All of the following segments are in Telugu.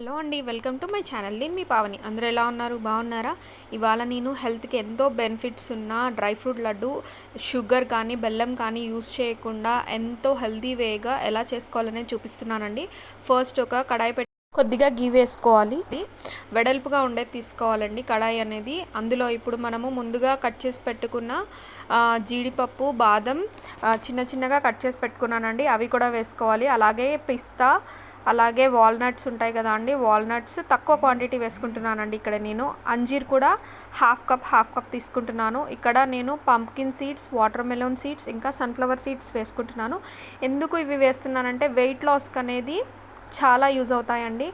హలో అండి, వెల్కమ్ టు మై ఛానల్. నేను మీ పావని. అందరూ ఎలా ఉన్నారు? బాగున్నారా? ఇవాళ నేను హెల్త్కి ఎంతో బెనిఫిట్స్ ఉన్న డ్రై ఫ్రూట్ లడ్డు, షుగర్ కానీ బెల్లం కానీ యూస్ చేయకుండా ఎంతో హెల్తీ వేగా ఎలా చేసుకోవాలనేది చూపిస్తున్నానండి. ఫస్ట్ ఒక కడాయి పెట్టి కొద్దిగా గీ వేసుకోవాలి. వెడల్పుగా ఉండేది తీసుకోవాలండి కడాయి అనేది. అందులో ఇప్పుడు మనము ముందుగా కట్ చేసి పెట్టుకున్న జీడిపప్పు, బాదం చిన్న చిన్నగా కట్ చేసి పెట్టుకున్నానండి, అవి కూడా వేసుకోవాలి. అలాగే పిస్తా, అలాగే వాల్నట్స్ ఉంటాయి కదా అండి, వాల్నట్స్ తక్కువ క్వాంటిటీ వేసుకుంటున్నానండి. ఇక్కడ నేను అంజీర్ కూడా హాఫ్ కప్ తీసుకుంటున్నాను. ఇక్కడ నేను pumpkin seeds, water melon seeds, ఇంకా సన్ఫ్లవర్ సీడ్స్ వేసుకుంటున్నాను. ఎందుకు ఇవి వేస్తున్నానంటే వెయిట్ లాస్కి అనేది చాలా యూజ్ అవుతాయండి.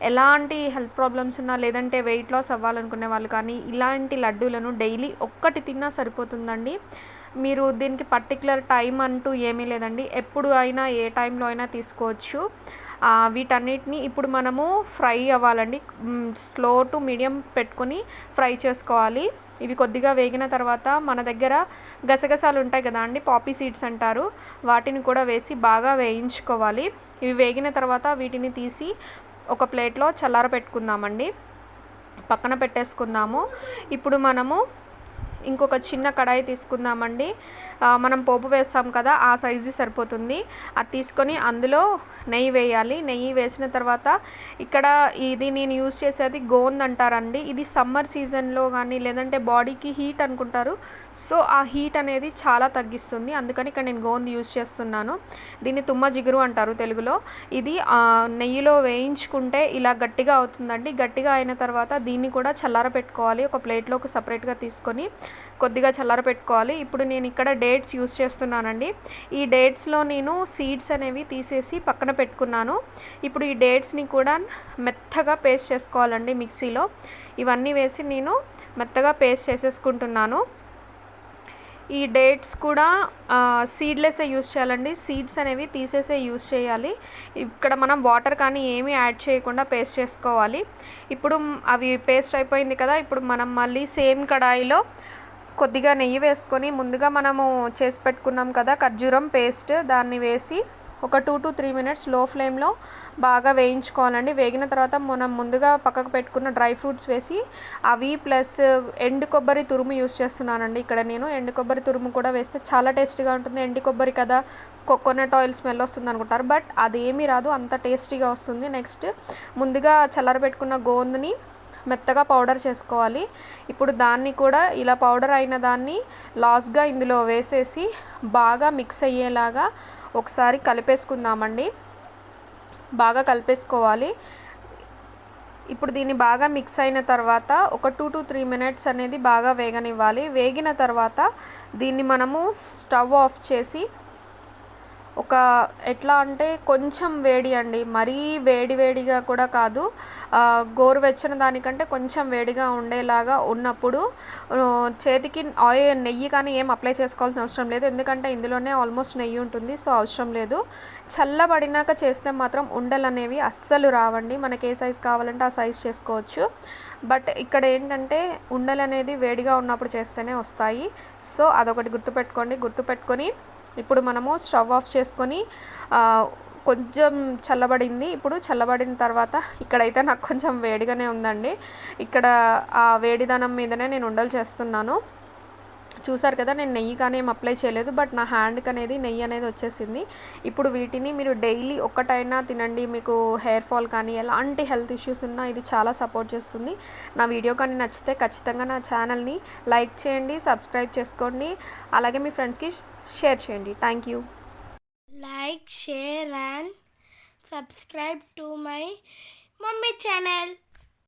ఎలాంటి హెల్త్ ప్రాబ్లమ్స్ ఉన్నా, లేదంటే వెయిట్ లాస్ అవ్వాలనుకునే వాళ్ళు కానీ ఇలాంటి లడ్డూలను డైలీ ఒక్కటి తిన్నా సరిపోతుందండి. మీరు దీనికి పర్టికులర్ టైం అంటూ ఏమీ లేదండి, ఎప్పుడు అయినా ఏ టైంలో అయినా తీసుకోవచ్చు. వీటన్నిటిని ఇప్పుడు మనము ఫ్రై అవ్వాలండి. స్లో టు మీడియం పెట్టుకొని ఫ్రై చేసుకోవాలి. ఇవి కొద్దిగా వేగిన తర్వాత మన దగ్గర గసగసాలు ఉంటాయి కదా అండి, పాపీ సీడ్స్ అంటారు, వాటిని కూడా వేసి బాగా వేయించుకోవాలి. ఇవి వేగిన తర్వాత వీటిని తీసి ఒక ప్లేట్లో చల్లార పెట్టుకుందామండి, పక్కన పెట్టేసుకుందాము. ఇప్పుడు మనము ఇంకొక చిన్న కడాయి తీసుకుందామండి. మనం పోపు వేస్తాం కదా, ఆ సైజు సరిపోతుంది. అది తీసుకొని అందులో నెయ్యి వేయాలి. నెయ్యి వేసిన తర్వాత ఇక్కడ ఇది నేను యూజ్ చేసేది గోంద్ అంటారండి. ఇది సమ్మర్ సీజన్లో కానీ లేదంటే బాడీకి హీట్ అనుకుంటారు, సో ఆ హీట్ అనేది చాలా తగ్గిస్తుంది. అందుకని ఇక్కడ నేను గోంద్ యూజ్ చేస్తున్నాను. దీన్ని తుమ్మ జిగురు అంటారు తెలుగులో. ఇది నెయ్యిలో వేయించుకుంటే ఇలా గట్టిగా అవుతుందండి. గట్టిగా అయిన తర్వాత దీన్ని కూడా చల్లార పెట్టుకోవాలి. ఒక ప్లేట్లోకి సపరేట్గా తీసుకొని కొద్దిగా చల్లార పెట్టుకోవాలి. ఇప్పుడు నేను ఇక్కడ డేట్స్ యూస్ చేస్తున్నానండి. ఈ డేట్స్లో నేను సీడ్స్ అనేవి తీసేసి పక్కన పెట్టుకున్నాను. ఇప్పుడు ఈ డేట్స్ని కూడా మెత్తగా పేస్ట్ చేసుకోవాలండి మిక్సీలో. ఇవన్నీ వేసి నేను మెత్తగా పేస్ట్ చేసేసుకుంటున్నాను. ఈ డేట్స్ కూడా సీడ్లెస్సే యూస్ చేయాలండి, సీడ్స్ అనేవి తీసేసే యూస్ చేయాలి. ఇక్కడ మనం వాటర్ కానీ ఏమీ యాడ్ చేయకుండా పేస్ట్ చేసుకోవాలి. ఇప్పుడు అవి పేస్ట్ అయిపోయింది కదా, ఇప్పుడు మనం మళ్ళీ సేమ్ కడాయిలో కొద్దిగా నెయ్యి వేసుకొని ముందుగా మనము చేసి పెట్టుకున్నాం కదా ఖర్జూరం పేస్ట్, దాన్ని వేసి ఒక 2 to 3 minutes లో ఫ్లేమ్లో బాగా వేయించుకోవాలండి. వేగిన తర్వాత మనం ముందుగా పక్కకు పెట్టుకున్న డ్రై ఫ్రూట్స్ వేసి అవి ప్లస్ ఎండు కొబ్బరి తురుము యూస్ చేస్తున్నానండి. ఇక్కడ నేను ఎండు కొబ్బరి తురుము కూడా వేస్తే చాలా టేస్టీగా ఉంటుంది. ఎండు కొబ్బరి కదా, కోకోనట్ ఆయిల్ స్మెల్ వస్తుంది అనుకుంటారు, బట్ అదేమీ రాదు, అంత టేస్టీగా వస్తుంది. నెక్స్ట్ ముందుగా చల్లారబెట్టుకున్న గోందుని మెత్తగా పౌడర్ చేసుకోవాలి. ఇప్పుడు దాన్ని కూడా ఇలా పౌడర్ అయిన దాన్ని లాస్ట్గా ఇందులో వేసేసి బాగా మిక్స్ అయ్యేలాగా ఒకసారి కలిపేసుకుందామండి. బాగా కలిపేసుకోవాలి. ఇప్పుడు దీన్ని బాగా మిక్స్ అయిన తర్వాత ఒక 2 to 3 minutes అనేది బాగా వేగనివ్వాలి. వేగిన తర్వాత దీన్ని మనము స్టవ్ ఆఫ్ చేసి ఒక ఎట్లా అంటే కొంచెం వేడి అండి, మరీ వేడిగా కూడా కాదు, గోరువెచ్చని దానికంటే కొంచెం వేడిగా ఉండేలాగా ఉన్నప్పుడు చేతికి నెయ్యి కానీ ఏం అప్లై చేసుకోవాల్సిన అవసరం లేదు, ఎందుకంటే ఇందులోనే ఆల్మోస్ట్ నెయ్యి ఉంటుంది, సో అవసరం లేదు. చల్లబడినాక చేస్తే మాత్రం ఉండలు అనేవి అస్సలు రావండి. మనకి ఏ సైజు కావాలంటే ఆ సైజు చేసుకోవచ్చు, బట్ ఇక్కడ ఏంటంటే ఉండలు అనేది వేడిగా ఉన్నప్పుడు చేస్తేనే వస్తాయి. సో అదొకటి గుర్తుపెట్టుకొని ఇప్పుడు మనము స్టవ్ ఆఫ్ చేసుకొని కొంచెం చల్లబడింది. ఇప్పుడు చల్లబడిన తర్వాత ఇక్కడైతే నాకు కొంచెం వేడిగానే ఉందండి. ఇక్కడ ఆ వేడిదనం మీదనే నేను ఉండలు చేస్తున్నాను. చూసారు కదా, నేను నెయ్యి కానీ ఏం అప్లై చేయలేదు, బట్ నా హ్యాండ్కి అనేది నెయ్యి అనేది వచ్చేసింది. ఇప్పుడు వీటిని మీరు డైలీ ఒక్కటైనా తినండి. మీకు హెయిర్ ఫాల్ కానీ ఎలాంటి హెల్త్ ఇష్యూస్ ఉన్నా ఇది చాలా సపోర్ట్ చేస్తుంది. నా వీడియో కానీ నచ్చితే ఖచ్చితంగా నా ఛానల్ని లైక్ చేయండి, సబ్స్క్రైబ్ చేసుకోండి, అలాగే మీ ఫ్రెండ్స్కి షేర్ చేయండి. Thank you. Like, share and subscribe to my mummy channel.